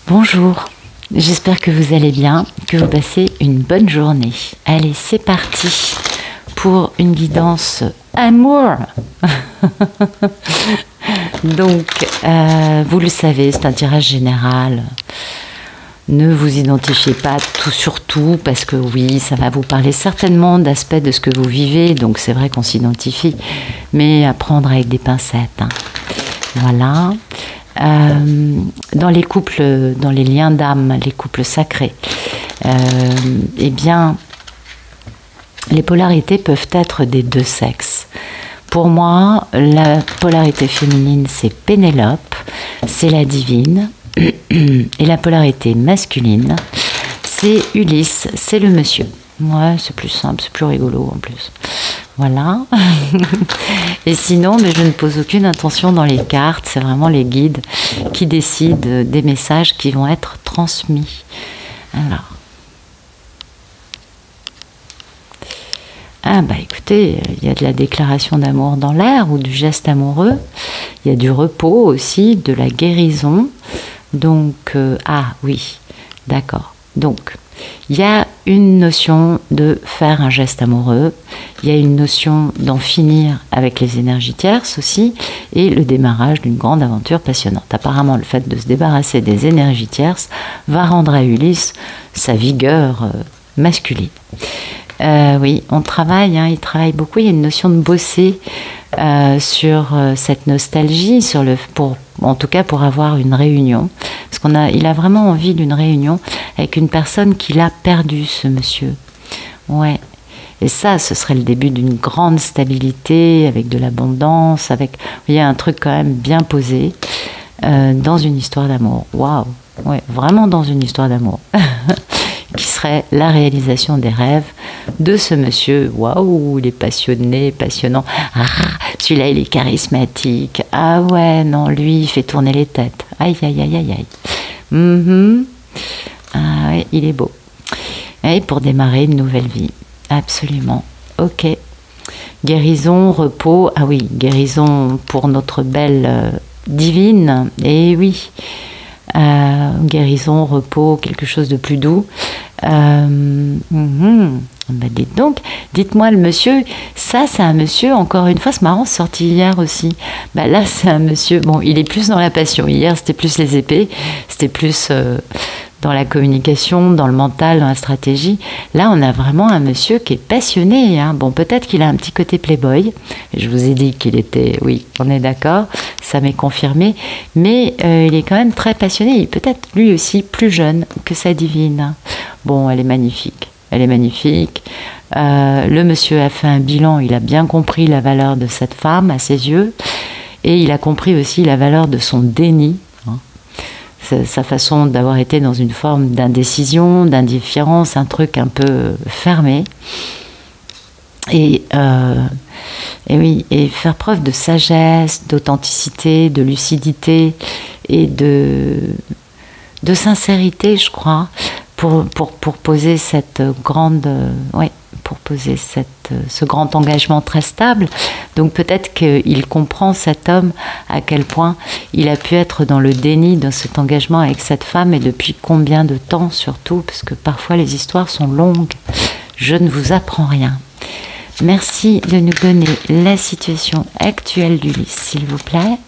Bonjour, j'espère que vous allez bien, que vous passez une bonne journée. Allez, c'est parti pour une guidance amour. Donc, vous le savez, c'est un tirage général. Ne vous identifiez pas tout sur tout, parce que oui, ça va vous parler certainement d'aspects de ce que vous vivez, donc c'est vrai qu'on s'identifie, mais à prendre avec des pincettes. Hein. Voilà. Dans les couples, dans les liens d'âme, les couples sacrés, eh bien, les polarités peuvent être des deux sexes. Pour moi, la polarité féminine, c'est Pénélope, c'est la divine, et la polarité masculine, c'est Ulysse, c'est le monsieur. Ouais, c'est plus simple, c'est plus rigolo en plus. Voilà. Et sinon, mais je ne pose aucune intention dans les cartes, c'est vraiment les guides qui décident des messages qui vont être transmis. Alors. Ah bah écoutez, il y a de la déclaration d'amour dans l'air ou du geste amoureux. Il y a du repos aussi, de la guérison. Donc, ah oui, d'accord. Donc, il y a une notion de faire un geste amoureux, il y a une notion d'en finir avec les énergies tierces aussi, et le démarrage d'une grande aventure passionnante. Apparemment, le fait de se débarrasser des énergies tierces va rendre à Ulysse sa vigueur masculine. Oui, on travaille, hein, il travaille beaucoup, il y a une notion de bosser sur cette nostalgie, en tout cas pour avoir une réunion. Parce il a vraiment envie d'une réunion avec une personne qu'il a perdue, ce monsieur. Ouais. Et ça, ce serait le début d'une grande stabilité, avec de l'abondance, avec, il y a un truc quand même bien posé dans une histoire d'amour. Waouh. Ouais, vraiment dans une histoire d'amour. Qui serait la réalisation des rêves de ce monsieur. Waouh, il est passionné, passionnant. Ah, celui-là, il est charismatique. Ah ouais, non, lui, il fait tourner les têtes. Aïe, aïe, aïe, aïe, aïe. Ah ouais, il est beau. Et pour démarrer une nouvelle vie. Absolument. Ok. Guérison, repos. Ah oui, guérison pour notre belle divine. Et oui. Guérison, repos, quelque chose de plus doux. Bah dites donc, dites-moi le monsieur, ça c'est un monsieur, encore une fois, c'est marrant, c'est sorti hier aussi. Bah là c'est un monsieur, bon il est plus dans la passion, hier c'était plus les épées, c'était plus dans la communication, dans le mental, dans la stratégie. Là on a vraiment un monsieur qui est passionné, hein. Bon peut-être qu'il a un petit côté playboy, je vous ai dit qu'il était, oui on est d'accord, ça m'est confirmé, mais il est quand même très passionné, il est peut-être lui aussi plus jeune que sa divine. Bon elle est magnifique. Elle est magnifique. Le monsieur a fait un bilan, il a bien compris la valeur de cette femme à ses yeux, et il a compris aussi la valeur de son déni, hein. Sa façon d'avoir été dans une forme d'indécision, d'indifférence, un truc un peu fermé. Et oui, et faire preuve de sagesse, d'authenticité, de lucidité et de sincérité, je crois. Pour poser cette grande, pour poser ce grand engagement très stable. Donc peut-être qu'il comprend, cet homme, à quel point il a pu être dans le déni de cet engagement avec cette femme, et depuis combien de temps surtout, parce que parfois les histoires sont longues. Je ne vous apprends rien. Merci de nous donner la situation actuelle d'Ulysse, s'il vous plaît.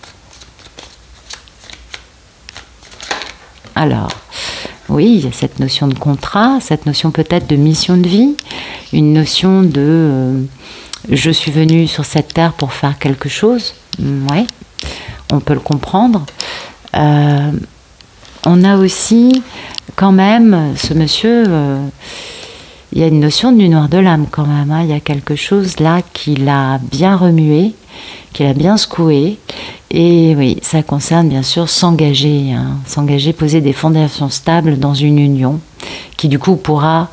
Alors, oui, il y a cette notion de contrat, cette notion peut-être de mission de vie, une notion de je suis venu sur cette terre pour faire quelque chose. Oui, on peut le comprendre. On a aussi quand même ce monsieur, il y a une notion du noir de l'âme quand même, hein. Il y a quelque chose là qui l'a bien remué, qui l'a bien secoué. Et oui, ça concerne bien sûr s'engager, hein, poser des fondations stables dans une union qui du coup pourra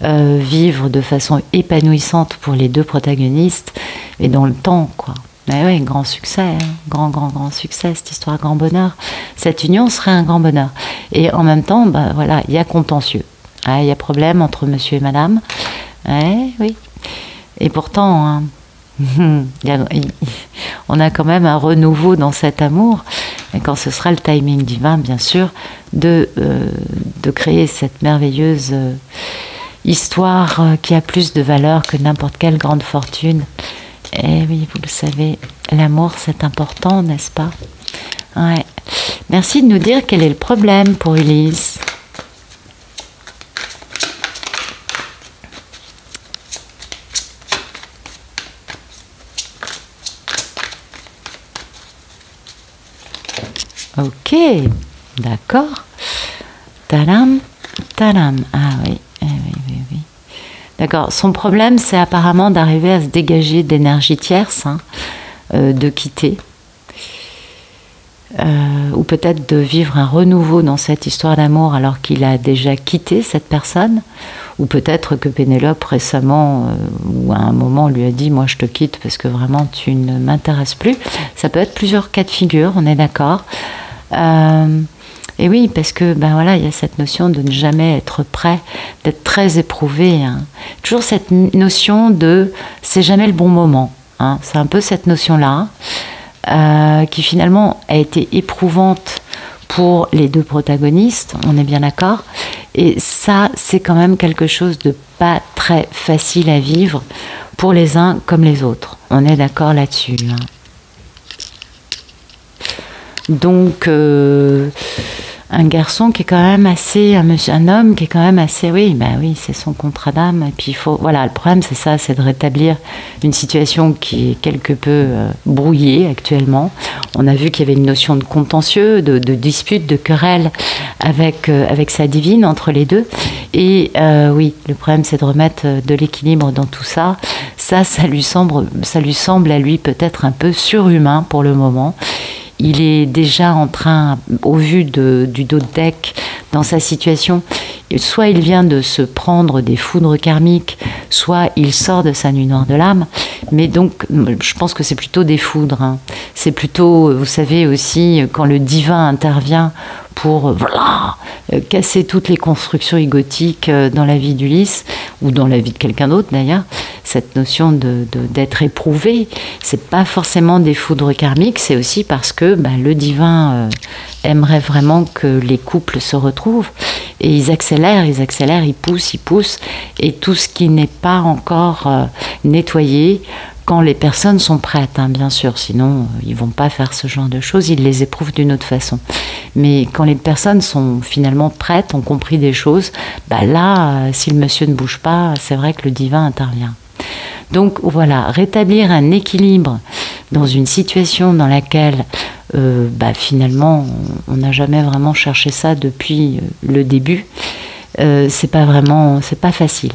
vivre de façon épanouissante pour les deux protagonistes et dans le temps, quoi. Mais oui, grand succès, hein, grand succès, cette histoire, grand bonheur. Cette union serait un grand bonheur. Et en même temps, bah, voilà, il y a contentieux. Il y a problème entre monsieur et madame. Oui. Et pourtant, hein, on a quand même un renouveau dans cet amour. Et quand ce sera le timing divin, bien sûr, de créer cette merveilleuse histoire qui a plus de valeur que n'importe quelle grande fortune. Et oui, vous le savez, l'amour c'est important, n'est-ce pas? Ouais. Merci de nous dire quel est le problème pour Ulysse. Ok, d'accord. Tadam, tadam. Ah oui, oui, oui, oui. D'accord. Son problème, c'est apparemment d'arriver à se dégager d'énergie tierce, hein, de quitter. Ou peut-être de vivre un renouveau dans cette histoire d'amour alors qu'il a déjà quitté cette personne. Ou peut-être que Pénélope récemment, ou à un moment, lui a dit « Moi, je te quitte parce que vraiment, tu ne m'intéresses plus ». Ça peut être plusieurs cas de figure, on est d'accord. Et oui, parce que ben voilà, il y a cette notion de ne jamais être prêt, d'être très éprouvé. Hein. Toujours cette notion de « c'est jamais le bon moment hein. ». C'est un peu cette notion-là qui finalement a été éprouvante pour les deux protagonistes, on est bien d'accord. Et ça, c'est quand même quelque chose de pas très facile à vivre pour les uns comme les autres. On est d'accord là-dessus. Hein. Donc, un garçon qui est quand même assez, un homme qui est quand même assez, oui, bah oui, c'est son contrat d'âme. Et puis il faut, voilà, le problème c'est ça, c'est de rétablir une situation qui est quelque peu brouillée actuellement. On a vu qu'il y avait une notion de contentieux, de dispute, de querelle avec sa divine entre les deux. Et oui, le problème c'est de remettre de l'équilibre dans tout ça. Ça lui semble à lui peut-être un peu surhumain pour le moment. Il est déjà en train, au vu du dos de deck, dans sa situation, soit il vient de se prendre des foudres karmiques, soit il sort de sa nuit noire de l'âme. Mais donc, je pense que c'est plutôt des foudres. Hein. C'est plutôt, vous savez aussi, quand le divin intervient pour casser toutes les constructions égotiques dans la vie d'Ulysse, ou dans la vie de quelqu'un d'autre d'ailleurs, cette notion d'être éprouvé, c'est pas forcément des foudres karmiques, c'est aussi parce que le divin aimerait vraiment que les couples se retrouvent, et ils accélèrent, ils poussent, et tout ce qui n'est pas encore nettoyé, quand les personnes sont prêtes, hein, bien sûr, sinon ils vont pas faire ce genre de choses, ils les éprouvent d'une autre façon. Mais quand les personnes sont finalement prêtes, ont compris des choses, là, si le monsieur ne bouge pas, c'est vrai que le divin intervient. Donc voilà, rétablir un équilibre dans une situation dans laquelle finalement on n'a jamais vraiment cherché ça depuis le début, c'est pas facile.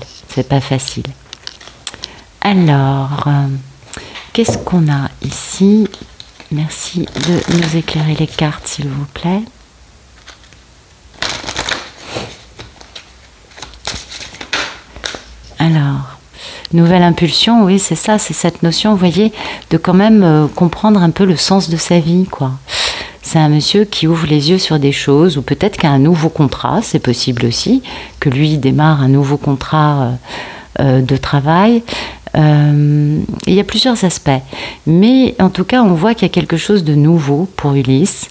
Alors, qu'est-ce qu'on a ici? Merci de nous éclairer les cartes, s'il vous plaît. Alors, nouvelle impulsion, oui, c'est ça, c'est cette notion, vous voyez, de quand même comprendre un peu le sens de sa vie, quoi. C'est un monsieur qui ouvre les yeux sur des choses, ou peut-être qu'il y a un nouveau contrat, c'est possible aussi, que lui démarre un nouveau contrat de travail. Il y a plusieurs aspects, mais en tout cas on voit qu'il y a quelque chose de nouveau pour Ulysse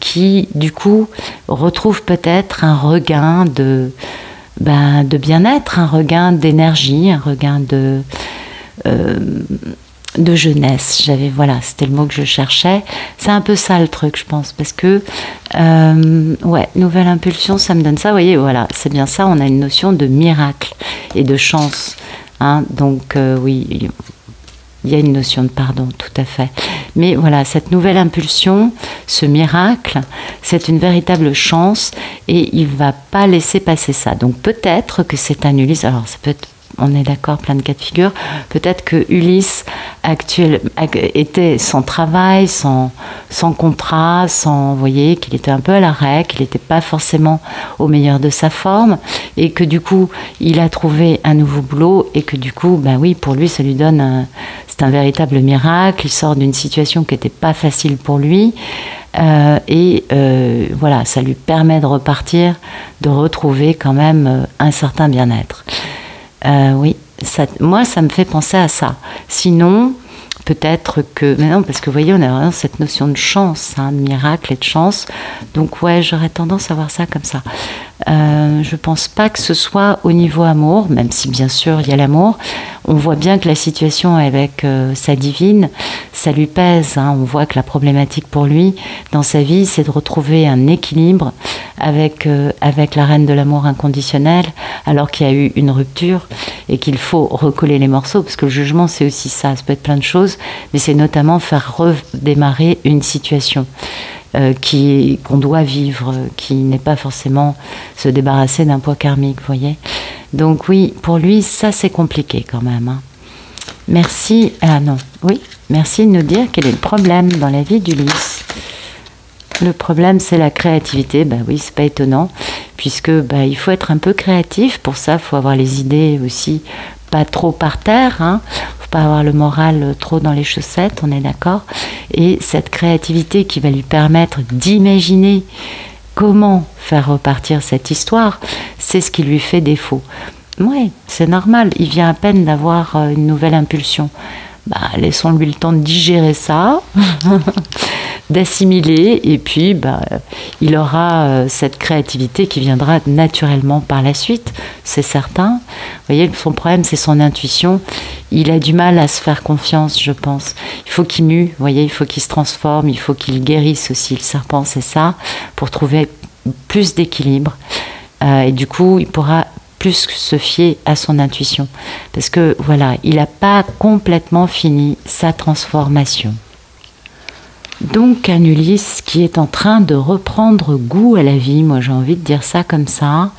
qui du coup retrouve peut-être un regain de bien-être, un regain d'énergie, un regain de jeunesse. C'était le mot que je cherchais. C'est un peu ça le truc, je pense, parce que nouvelle impulsion, ça me donne ça. Vous voyez, voilà, c'est bien ça. On a une notion de miracle et de chance. Hein, donc oui, il y a une notion de pardon, tout à fait. Mais voilà, cette nouvelle impulsion, ce miracle, c'est une véritable chance et il ne va pas laisser passer ça. Donc peut-être que c'est un Ulysse, alors ça peut être, on est d'accord, plein de cas de figure, peut-être que Ulysse était sans travail, sans contrat, vous voyez, qu'il était un peu à l'arrêt, qu'il n'était pas forcément au meilleur de sa forme, et que du coup, il a trouvé un nouveau boulot, et que du coup, oui, pour lui, ça lui donne c'est un véritable miracle, il sort d'une situation qui n'était pas facile pour lui, voilà, ça lui permet de repartir, de retrouver quand même un certain bien-être. Oui, moi, ça me fait penser à ça. Sinon, peut-être que... Mais non, parce que vous voyez, on a vraiment cette notion de chance, hein, de miracle et de chance. Donc ouais, j'aurais tendance à voir ça comme ça. Je pense pas que ce soit au niveau amour, même si bien sûr il y a l'amour. On voit bien que la situation avec sa divine, ça lui pèse, hein. On voit que la problématique pour lui, dans sa vie, c'est de retrouver un équilibre avec la reine de l'amour inconditionnel, alors qu'il y a eu une rupture et qu'il faut recoller les morceaux, parce que le jugement, c'est aussi ça. Ça peut être plein de choses, mais c'est notamment faire redémarrer une situation qu'on doit vivre, qui n'est pas forcément se débarrasser d'un poids karmique, vous voyez. Donc oui, pour lui, ça c'est compliqué quand même, hein. Merci, merci de nous dire quel est le problème dans la vie d'Ulysse. Le problème, c'est la créativité. Ben oui, c'est pas étonnant, puisque il faut être un peu créatif. Pour ça, il faut avoir les idées aussi pas trop par terre, hein. Faut pas avoir le moral trop dans les chaussettes, on est d'accord. Et cette créativité qui va lui permettre d'imaginer comment faire repartir cette histoire, c'est ce qui lui fait défaut. Oui, c'est normal. Il vient à peine d'avoir une nouvelle impulsion. Laissons-lui le temps de digérer ça, d'assimiler, et puis il aura cette créativité qui viendra naturellement par la suite, c'est certain. Vous voyez, son problème, c'est son intuition. Il a du mal à se faire confiance, je pense. Il faut qu'il mue, vous voyez, il faut qu'il se transforme, il faut qu'il guérisse aussi. Le serpent, c'est ça, pour trouver plus d'équilibre. Et du coup, il pourra plus se fier à son intuition. Parce que, voilà, il n'a pas complètement fini sa transformation. Donc, un Ulysse qui est en train de reprendre goût à la vie, moi j'ai envie de dire ça comme ça,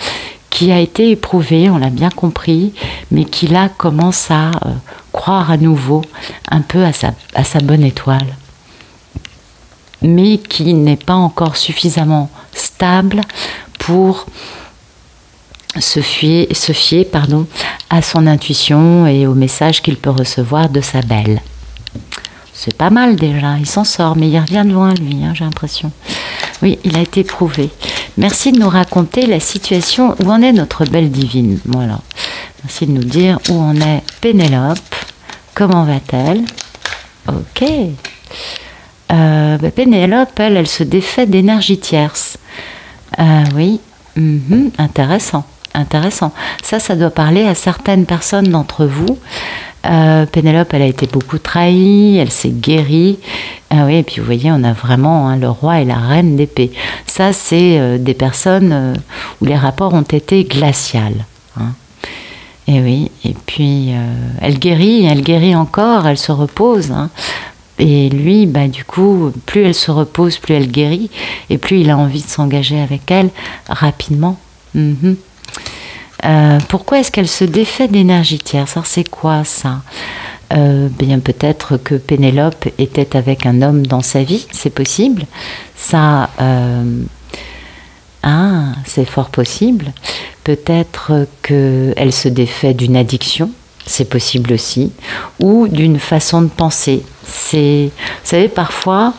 qui a été éprouvé, on l'a bien compris, mais qui là commence à croire à nouveau un peu à sa bonne étoile. Mais qui n'est pas encore suffisamment stable pour se fier à son intuition et au message qu'il peut recevoir de sa belle. C'est pas mal déjà, il s'en sort, mais il revient de loin lui, hein, j'ai l'impression. Oui, il a été éprouvé. Merci de nous raconter la situation, où en est notre belle divine. Voilà. Merci de nous dire où en est Pénélope, comment va-t-elle. Ok. Pénélope, elle se défait d'énergie tierce. Oui, intéressant. Ça doit parler à certaines personnes d'entre vous. Pénélope, elle a été beaucoup trahie, elle s'est guérie. Oui, et puis vous voyez, on a vraiment le roi et la reine d'épée. Ça, c'est des personnes où les rapports ont été glaciales. Hein. Et oui, et puis elle guérit encore, elle se repose. Hein. Et lui, du coup, plus elle se repose, plus elle guérit, et plus il a envie de s'engager avec elle rapidement. Pourquoi est-ce qu'elle se défait d'énergie tierce? Alors c'est quoi ça? Bien peut-être que Pénélope était avec un homme dans sa vie, c'est possible. Ça, c'est fort possible. Peut-être qu'elle se défait d'une addiction, c'est possible aussi, ou d'une façon de penser. Vous savez, parfois,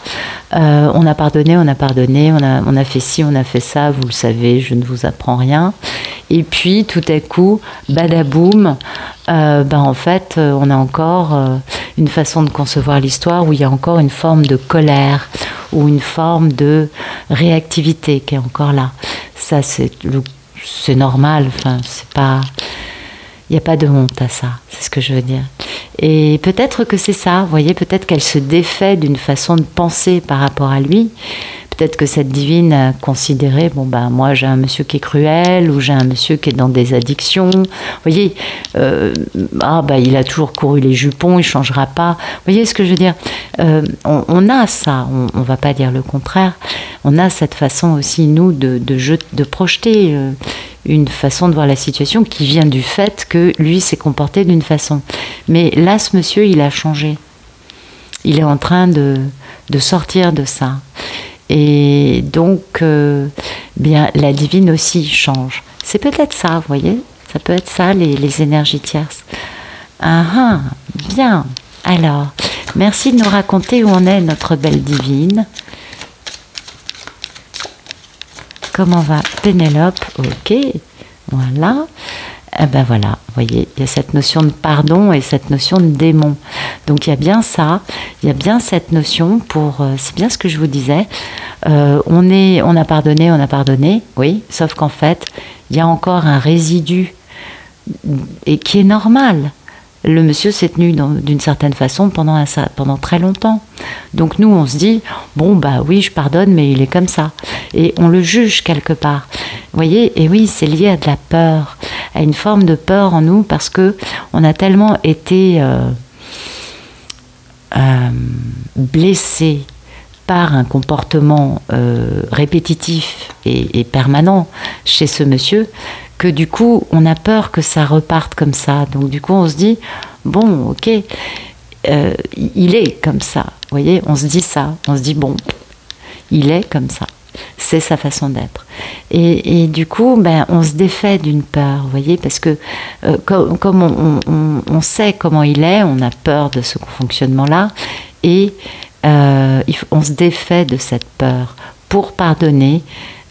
on a pardonné, on a fait ci, on a fait ça, vous le savez, je ne vous apprends rien. Et puis, tout à coup, badaboum, en fait, on a encore une façon de concevoir l'histoire où il y a encore une forme de colère ou une forme de réactivité qui est encore là. Ça, c'est normal, enfin, c'est pas... Il n'y a pas de honte à ça, c'est ce que je veux dire. Et peut-être que c'est ça, vous voyez, peut-être qu'elle se défait d'une façon de penser par rapport à lui. Peut-être que cette divine a considéré, moi j'ai un monsieur qui est cruel, ou j'ai un monsieur qui est dans des addictions. Vous voyez, il a toujours couru les jupons, il ne changera pas. Vous voyez ce que je veux dire? On a ça, on ne va pas dire le contraire. On a cette façon aussi, nous, de projeter une façon de voir la situation qui vient du fait que lui s'est comporté d'une façon. Mais là, ce monsieur, il a changé. Il est en train de sortir de ça. Et donc, la divine aussi change. C'est peut-être ça, vous voyez? Ça peut être ça, les énergies tierces. Bien. Alors, merci de nous raconter où en est notre belle divine. Comment va Pénélope? Ok, voilà. Voilà, vous voyez, il y a cette notion de pardon et cette notion de démon. Donc il y a bien ça, il y a bien cette notion pour... c'est bien ce que je vous disais. On a pardonné, oui, sauf qu'en fait, il y a encore un résidu et qui est normal. Le monsieur s'est tenu d'une certaine façon pendant très longtemps. Donc nous, on se dit, bon, bah oui, je pardonne, mais il est comme ça. Et on le juge quelque part. Vous voyez, et oui, c'est lié à de la peur, à une forme de peur en nous, parce que on a tellement été blessé par un comportement répétitif et permanent chez ce monsieur, que du coup, on a peur que ça reparte comme ça. Donc du coup, on se dit, bon, ok, il est comme ça. Vous voyez, on se dit ça. On se dit, bon, il est comme ça. C'est sa façon d'être. Et du coup, ben, on se défait d'une peur, vous voyez, parce que comme on sait comment il est, on a peur de ce fonctionnement-là, et on se défait de cette peur pour pardonner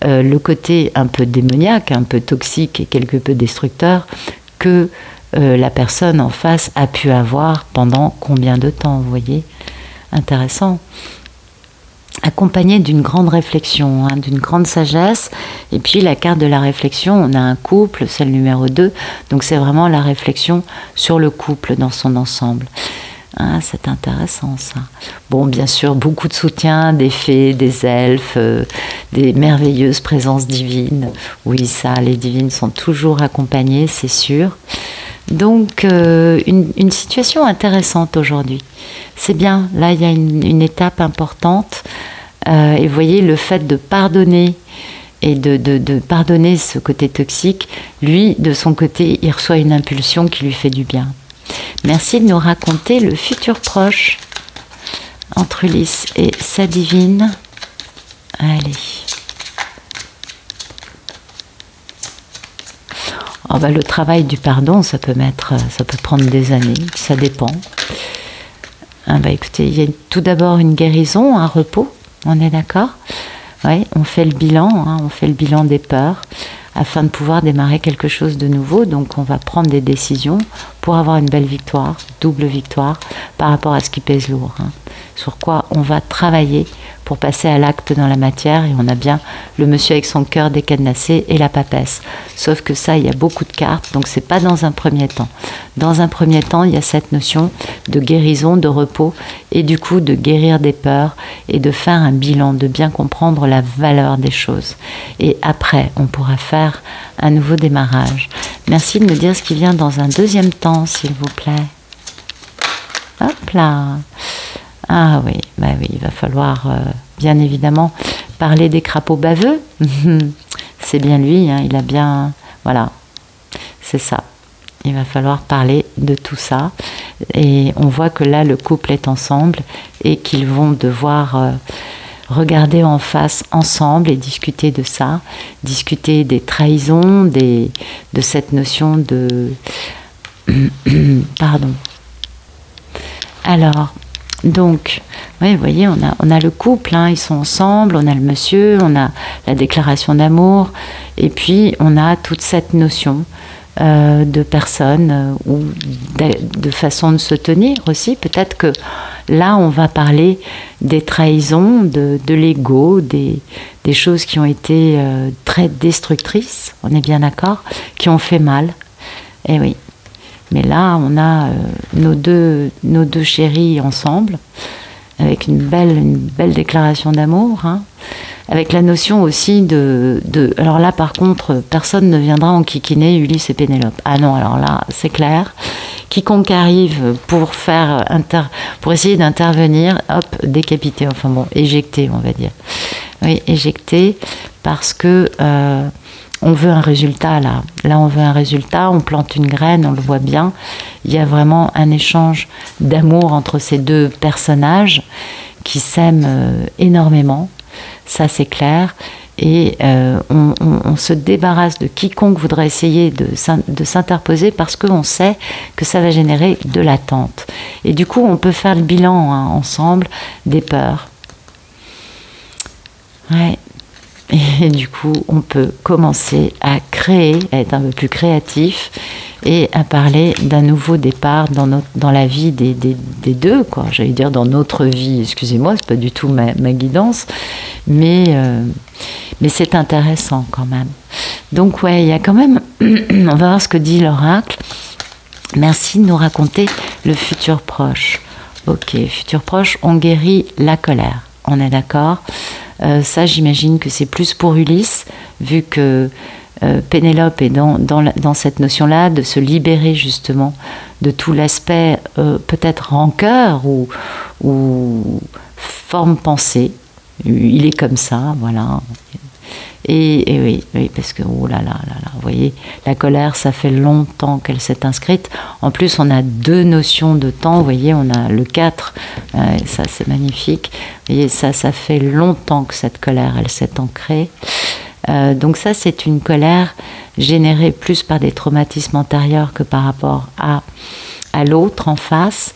le côté un peu démoniaque, un peu toxique et quelque peu destructeur que la personne en face a pu avoir pendant combien de temps, vous voyez. Intéressant. Accompagné d'une grande réflexion, hein, d'une grande sagesse. Et puis la carte de la réflexion, on a un couple, c'est le numéro 2. Donc c'est vraiment la réflexion sur le couple dans son ensemble. Ah, c'est intéressant ça. Bon, bien sûr, beaucoup de soutien, des fées, des elfes, des merveilleuses présences divines. Oui, ça, les divines sont toujours accompagnées, c'est sûr. Donc, une situation intéressante aujourd'hui. C'est bien, là, il y a une étape importante. Et vous voyez, le fait de pardonner et de pardonner ce côté toxique, lui, de son côté, il reçoit une impulsion qui lui fait du bien. Merci de nous raconter le futur proche entre Ulysse et sa divine. Allez. Oh bah, le travail du pardon, ça peut prendre des années, ça dépend. Ah bah écoutez, il y a tout d'abord une guérison, un repos, on est d'accord? Oui, on fait le bilan, hein, on fait le bilan des peurs afin de pouvoir démarrer quelque chose de nouveau. Donc on va prendre des décisions pour avoir une belle victoire, double victoire, par rapport à ce qui pèse lourd. Hein. Sur quoi on va travailler pour passer à l'acte dans la matière. Et on a bien le monsieur avec son cœur décadenassé et la papesse. Sauf que ça, il y a beaucoup de cartes, donc c'est pas dans un premier temps. Dans un premier temps, il y a cette notion de guérison, de repos, et du coup de guérir des peurs et de faire un bilan, de bien comprendre la valeur des choses. Et après, on pourra faire un nouveau démarrage. Merci de me dire ce qui vient dans un deuxième temps, s'il vous plaît. Hop là. Ah oui, bah oui, il va falloir bien évidemment parler des crapauds baveux. C'est bien lui, hein, il a bien... Voilà, c'est ça. Il va falloir parler de tout ça. Et on voit que là, le couple est ensemble et qu'ils vont devoir regarder en face ensemble et discuter de ça. Discuter des trahisons, de cette notion de... Pardon. Alors... Donc, oui, vous voyez, on a le couple, hein, ils sont ensemble, on a le monsieur, on a la déclaration d'amour, et puis on a toute cette notion de personne ou de façon de se tenir aussi. Peut-être que là, on va parler des trahisons, de l'ego, des choses qui ont été très destructrices, on est bien d'accord, qui ont fait mal. Et oui. Mais là, on a nos deux chéris ensemble, avec une belle déclaration d'amour, hein, avec la notion aussi de... Alors là, par contre, personne ne viendra enquiquiner Ulysse et Pénélope. Ah non, alors là, c'est clair. Quiconque arrive pour essayer d'intervenir, hop, décapité, enfin bon, éjecté, on va dire. Oui, éjecté, parce que... on veut un résultat là. Là, on veut un résultat, on plante une graine, on le voit bien. Il y a vraiment un échange d'amour entre ces deux personnages qui s'aiment énormément. Ça, c'est clair. Et on se débarrasse de quiconque voudrait essayer de s'interposer parce qu'on sait que ça va générer de l'attente. Et du coup, on peut faire le bilan hein, ensemble des peurs. Ouais. Et du coup, on peut commencer à créer créer, à être un peu plus créatif et à parler d'un nouveau départ dans la vie des deux, quoi. J'allais dire dans notre vie, excusez-moi, c'est pas du tout ma guidance, mais c'est intéressant quand même. Donc ouais, il y a quand même, on va voir ce que dit l'oracle. Merci de nous raconter le futur proche. Ok, futur proche, on guérit la colère, on est d'accord. Ça, j'imagine que c'est plus pour Ulysse, vu que Pénélope est dans cette notion-là de se libérer justement de tout l'aspect peut-être rancœur ou forme pensée. Il est comme ça, voilà. Et oui, parce que, oh là là là là, vous voyez, la colère, ça fait longtemps qu'elle s'est inscrite. En plus, on a deux notions de temps, vous voyez, on a le 4, ça c'est magnifique. Vous voyez, ça fait longtemps que cette colère, elle s'est ancrée. Donc ça, c'est une colère générée plus par des traumatismes antérieurs que par rapport à l'autre en face.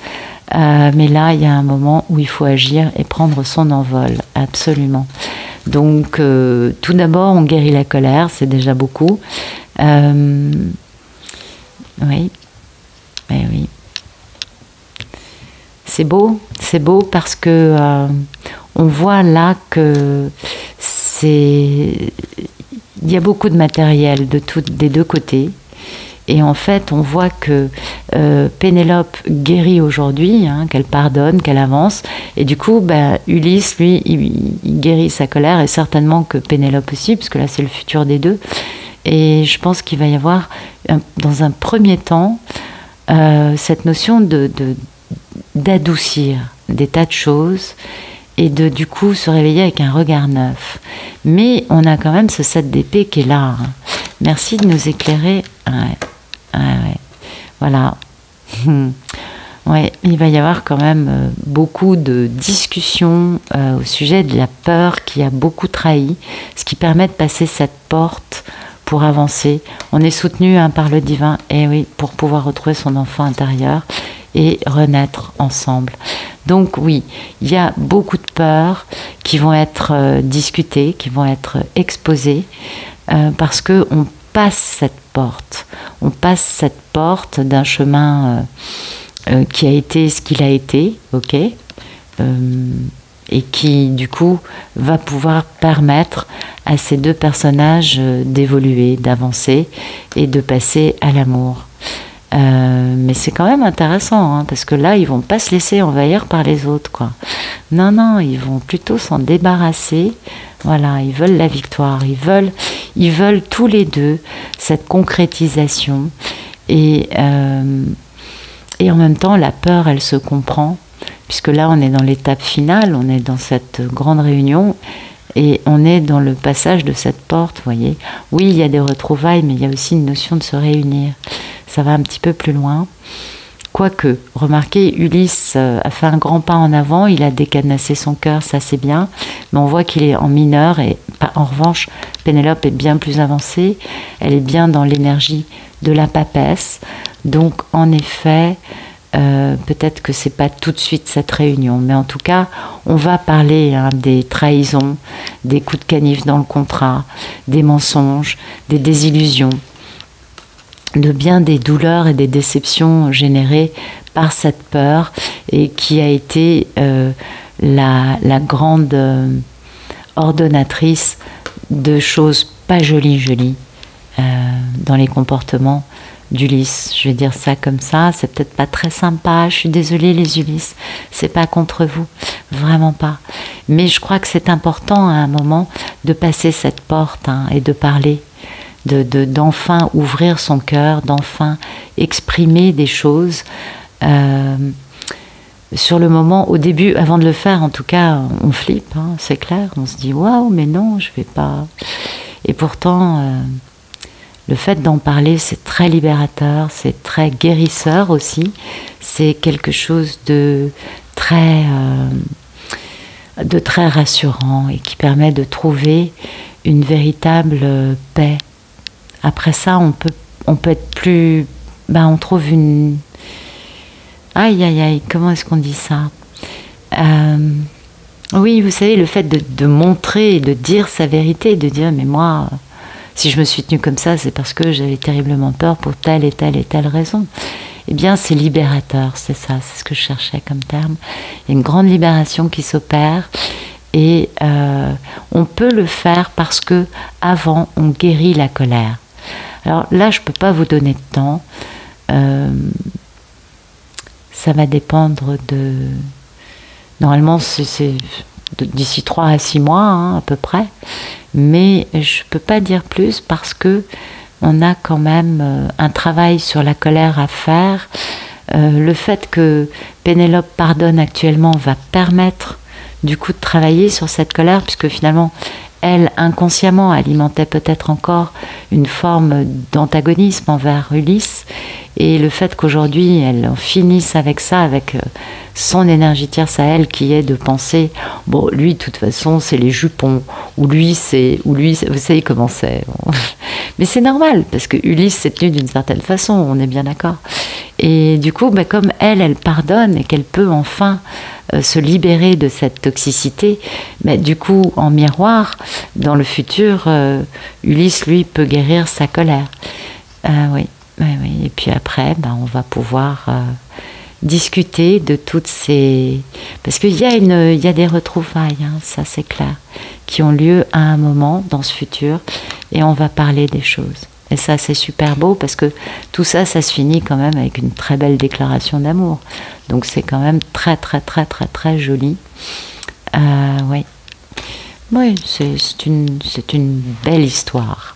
Mais là, il y a un moment où il faut agir et prendre son envol, absolument. Donc, tout d'abord, on guérit la colère, c'est déjà beaucoup. Oui, c'est beau parce que on voit là que il y a beaucoup de matériel des deux côtés. Et en fait, on voit que Pénélope guérit aujourd'hui, qu'elle pardonne, qu'elle avance. Et du coup, Ulysse, lui, il guérit sa colère, et certainement que Pénélope aussi, parce que là, c'est le futur des deux. Et je pense qu'il va y avoir, dans un premier temps, cette notion d'adoucir des tas de choses et du coup, se réveiller avec un regard neuf. Mais on a quand même ce 7 d'épée qui est là. Merci de nous éclairer. Ouais. Voilà. Ouais, il va y avoir quand même beaucoup de discussions au sujet de la peur qui a beaucoup trahi, ce qui permet de passer cette porte pour avancer. On est soutenu par le divin, et oui, pour pouvoir retrouver son enfant intérieur et renaître ensemble. Donc oui, il y a beaucoup de peurs qui vont être discutées, qui vont être exposées, parce que on passe cette porte. On passe cette porte d'un chemin qui a été ce qu'il a été, ok, et qui, du coup, va pouvoir permettre à ces deux personnages d'évoluer, d'avancer et de passer à l'amour. Mais c'est quand même intéressant, parce que là, ils vont pas se laisser envahir par les autres, quoi. Non, ils vont plutôt s'en débarrasser. Voilà, ils veulent la victoire, ils veulent tous les deux cette concrétisation. Et en même temps, la peur, elle se comprend, puisque là, on est dans l'étape finale, on est dans cette grande réunion, et on est dans le passage de cette porte, vous voyez. Oui, il y a des retrouvailles, mais il y a aussi une notion de se réunir. Ça va un petit peu plus loin. Quoique, remarquez, Ulysse a fait un grand pas en avant, il a décadenassé son cœur, ça c'est bien, mais on voit qu'il est en mineur, et en revanche, Pénélope est bien plus avancée, elle est bien dans l'énergie de la papesse, donc en effet, peut-être que c'est pas tout de suite cette réunion, mais en tout cas, on va parler des trahisons, des coups de canif dans le contrat, des mensonges, des désillusions, de bien des douleurs et des déceptions générées par cette peur, et qui a été la grande ordonnatrice de choses pas jolies dans les comportements d'Ulysse. Je vais dire ça comme ça, c'est peut-être pas très sympa, je suis désolée les Ulysses, c'est pas contre vous, vraiment pas. Mais je crois que c'est important à un moment de passer cette porte et de parler, d'enfin ouvrir son cœur, d'enfin exprimer des choses. Sur le moment, au début, avant de le faire, en tout cas, on flippe, c'est clair, on se dit waouh, mais non, je vais pas. Et pourtant, le fait d'en parler, c'est très libérateur, c'est très guérisseur aussi, c'est quelque chose de très rassurant, et qui permet de trouver une véritable paix. Après ça, on peut être plus... on trouve une... Aïe, comment est-ce qu'on dit ça ? Oui, vous savez, le fait de montrer et de dire sa vérité, de dire, mais moi, Si je me suis tenue comme ça, c'est parce que j'avais terriblement peur pour telle et telle et telle raison. Eh bien, c'est libérateur, c'est ça, c'est ce que je cherchais comme terme. Il y a une grande libération qui s'opère et on peut le faire parce que avant, on guérit la colère. Alors là, je ne peux pas vous donner de temps. Ça va dépendre de... Normalement, c'est d'ici 3 à 6 mois, hein, à peu près. Mais je ne peux pas dire plus parce que on a quand même un travail sur la colère à faire. Le fait que Pénélope pardonne actuellement va permettre du coup de travailler sur cette colère, puisque finalement, elle, inconsciemment, alimentait peut-être encore une forme d'antagonisme envers Ulysse. Et le fait qu'aujourd'hui, elle en finisse avec ça, avec son énergie tierce à elle, qui est de penser, bon, lui, de toute façon, c'est les jupons, ou lui, vous savez comment c'est. Bon. Mais c'est normal, parce que Ulysse s'est tenu d'une certaine façon, on est bien d'accord. Et du coup, bah, comme elle pardonne et qu'elle peut enfin se libérer de cette toxicité, mais du coup, en miroir, dans le futur, Ulysse, lui, peut guérir sa colère. Oui. Et puis après, ben, on va pouvoir discuter de toutes ces... Parce qu'il y a des retrouvailles, hein, ça c'est clair, qui ont lieu à un moment dans ce futur, et on va parler des choses. Et ça, c'est super beau, parce que tout ça, ça se finit quand même avec une très belle déclaration d'amour. Donc c'est quand même très, très, très, très, très joli. Oui, c'est une belle histoire.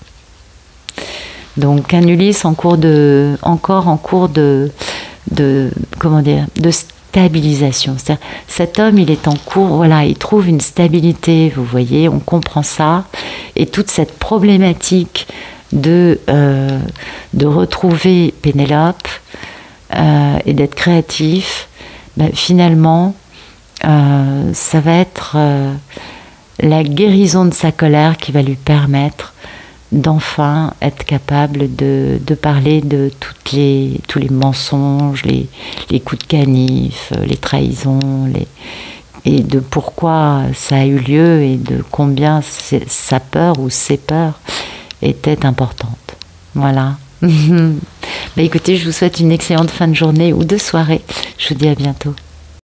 Donc un Ulysse encore en cours de stabilisation. C'est-à-dire, cet homme, il est en cours, voilà, il trouve une stabilité, vous voyez, on comprend ça. Et toute cette problématique de retrouver Pénélope et d'être créatif, ben, finalement, ça va être la guérison de sa colère qui va lui permettre d'enfin être capable de parler de tous les mensonges, les coups de canif, les trahisons, et de pourquoi ça a eu lieu et de combien sa peur ou ses peurs étaient importantes. Voilà. Bah écoutez, je vous souhaite une excellente fin de journée ou de soirée. Je vous dis à bientôt.